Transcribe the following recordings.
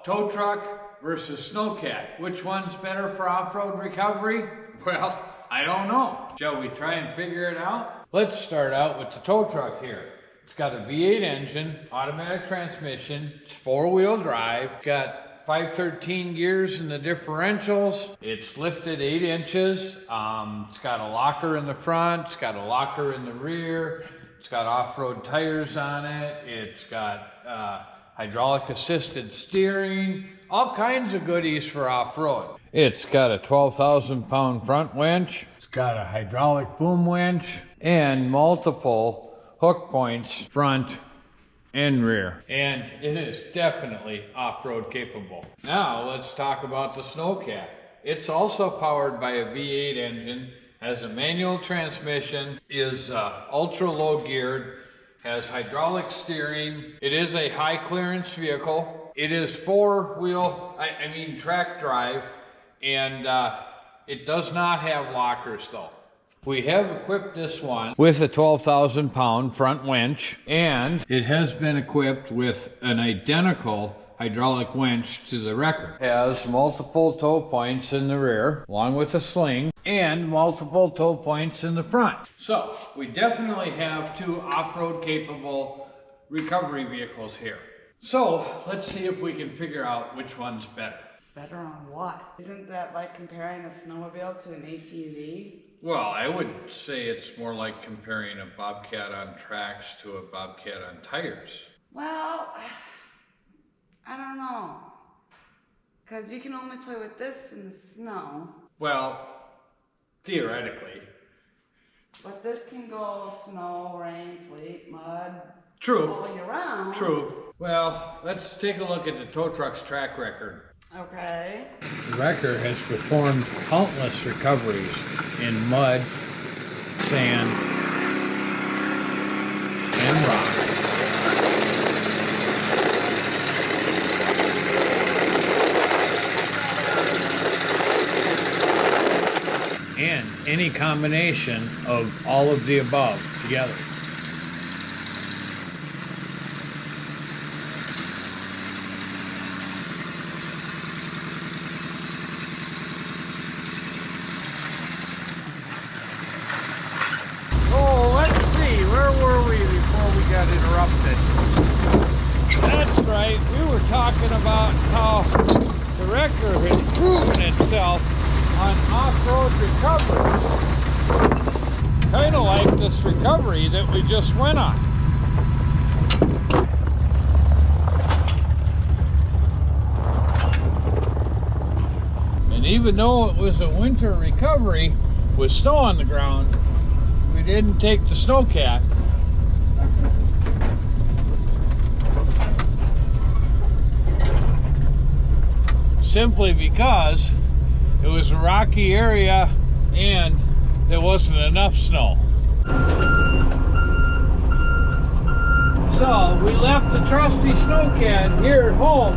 tow truck versus Sno-Cat. Which one's better for off-road recovery? Well, I don't know. Shall we try and figure it out? Let's start out with the tow truck here. It's got a V8 engine, automatic transmission, it's 4-wheel drive, it's got 513 gears in the differentials, it's lifted 8 inches, it's got a locker in the front, it's got a locker in the rear, it's got off-road tires on it, it's got hydraulic assisted steering, all kinds of goodies for off-road. It's got a 12,000 pound front winch, it's got a hydraulic boom winch, and multiple hook points front and rear. And it is definitely off-road capable. Now let's talk about the Sno-Cat. It's also powered by a V8 engine, has a manual transmission, is ultra low geared, has hydraulic steering. It is a high clearance vehicle. It is 4-wheel, track drive, and it does not have lockers though. We have equipped this one with a 12,000 pound front winch, and it has been equipped with an identical hydraulic winch to the Wrecker. It has multiple tow points in the rear, along with a sling, and multiple tow points in the front. So, we definitely have 2 off-road capable recovery vehicles here. So, let's see if we can figure out which one's better. Better on what? Isn't that like comparing a snowmobile to an ATV? Well, I would say it's more like comparing a Bobcat on tracks to a Bobcat on tires. Well, I don't know. Because you can only play with this in the snow. Well, theoretically. But this can go snow, rain, sleet, mud. True. All year round. True. Well, let's take a look at the tow truck's track record. Okay. The Wrecker has performed countless recoveries in mud, sand, and rock. And any combination of all of the above together. Got interrupted. That's right, we were talking about how the Wrecker has proven itself on off-road recovery. Kind of like this recovery that we just went on. And even though it was a winter recovery with snow on the ground, we didn't take the Sno-Cat. Simply because it was a rocky area and there wasn't enough snow. So we left the trusty Sno-Cat here at home.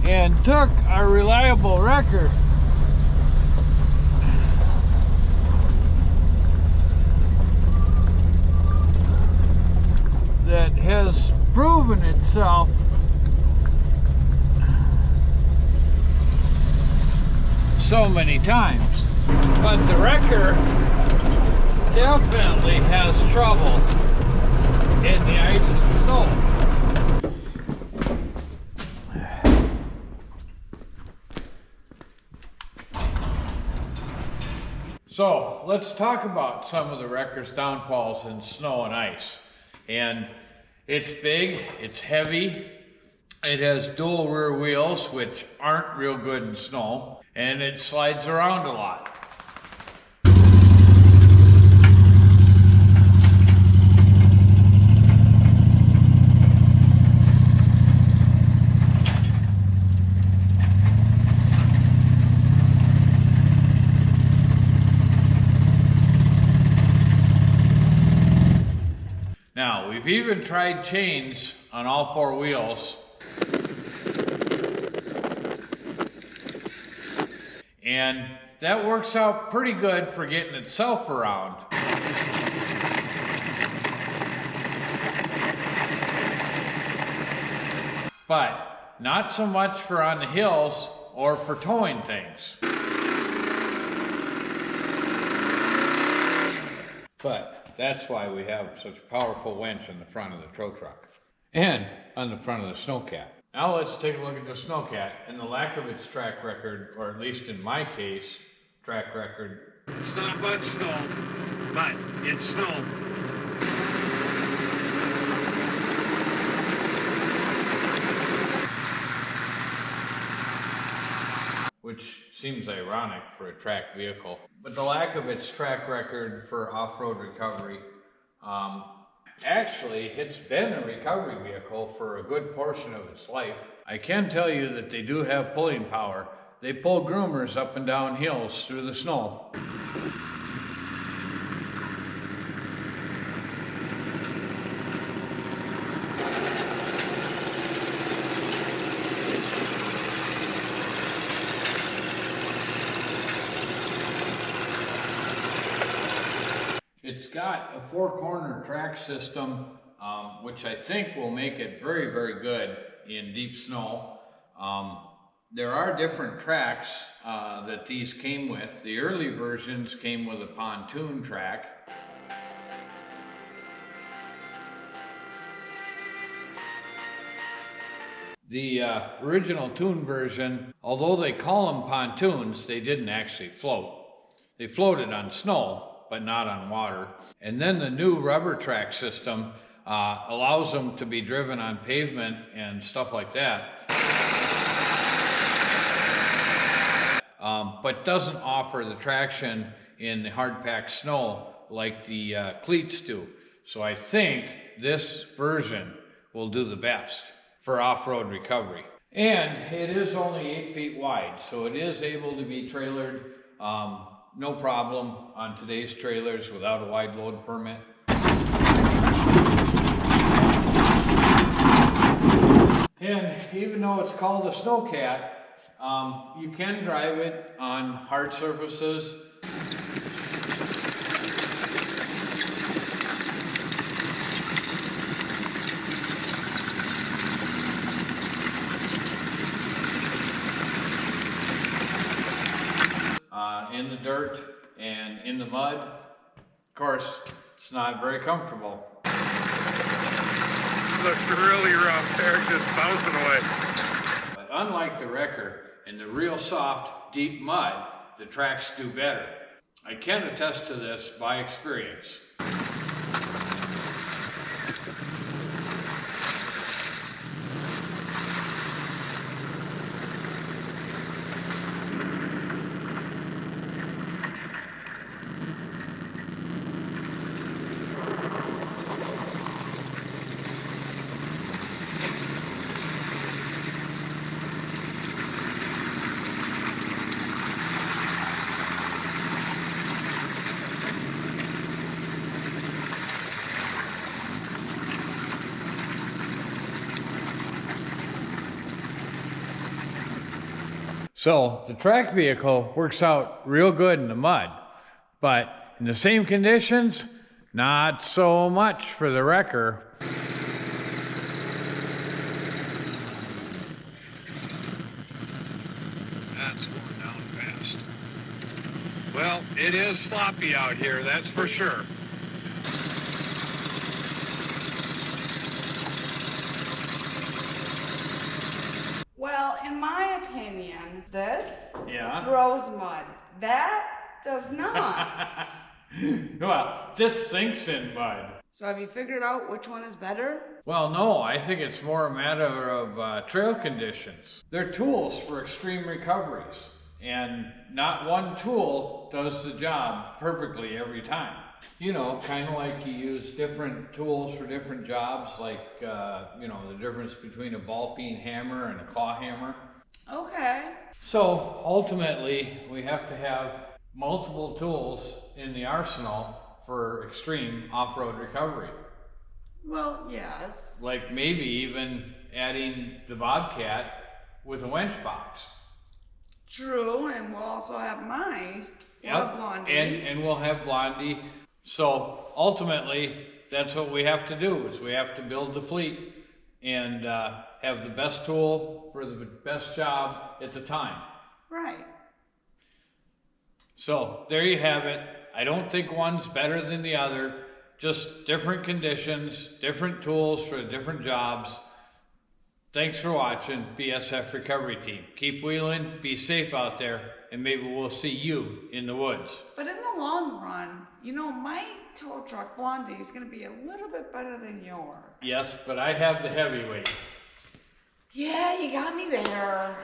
And took our reliable Wrecker that has proven itself so many times. But the Wrecker definitely has trouble in the ice and snow. So let's talk about some of the Wrecker's downfalls in snow and ice. And it's big, it's heavy, it has dual rear wheels, which aren't real good in snow, and it slides around a lot. Now, we've even tried chains on all 4 wheels, and that works out pretty good for getting itself around. but not so much for on the hills or for towing things. But that's why we have such a powerful winch in the front of the TowTruck and on the front of the Snowcat. Now let's take a look at the Snowcat and the lack of its track record, or at least in my case, track record. It's not much snow, but it's snow. Which seems ironic for a track vehicle. But the lack of its track record for off-road recovery, actually it's been a recovery vehicle for a good portion of its life. I can tell you that they do have pulling power. They pull groomers up and down hills through the snow. It's got a four-corner track system, which I think will make it very, very good in deep snow. There are different tracks that these came with. The early versions came with a pontoon track. The original tune version, although they call them pontoons, they didn't actually float. They floated on snow, but not on water. And then the new rubber track system allows them to be driven on pavement and stuff like that. But doesn't offer the traction in the hard-packed snow like the cleats do. So I think this version will do the best for off-road recovery. And it is only 8 feet wide, so it is able to be trailered no problem on today's trailers without a wide load permit. And even though it's called a Sno-Cat, you can drive it on hard surfaces. In the dirt and in the mud. Of course, it's not very comfortable. Looks really rough there, just bouncing away. But unlike the wrecker and the real soft, deep mud, the tracks do better. I can attest to this by experience. So the track vehicle works out real good in the mud, but in the same conditions, not so much for the wrecker. That's going down fast. Well, it is sloppy out here, that's for sure. Well, in my opinion, this Yeah. throws mud. That does not. Well, this sinks in mud. So have you figured out which one is better? Well, no, I think it's more a matter of trail conditions. They're tools for extreme recoveries, and not one tool does the job perfectly every time. You know, kind of like you use different tools for different jobs, like, you know, the difference between a ball-peen hammer and a claw hammer. Okay. So, ultimately, we have to have multiple tools in the arsenal for extreme off-road recovery. Well, yes. Like maybe even adding the Bobcat with a winch box. True, and we'll also have my Blondie. And we'll have Blondie. So ultimately, that's what we have to do, is we have to build the fleet and have the best tool for the best job at the time. Right. So there you have it. I don't think one's better than the other. Just different conditions, different tools for different jobs. Thanks for watching BSF Recovery Team. Keep wheeling, be safe out there, and maybe we'll see you in the woods. But in the long run, you know, my tow truck Blondie is going to be a little bit better than yours. Yes, but I have the heavyweight. Yeah, you got me there.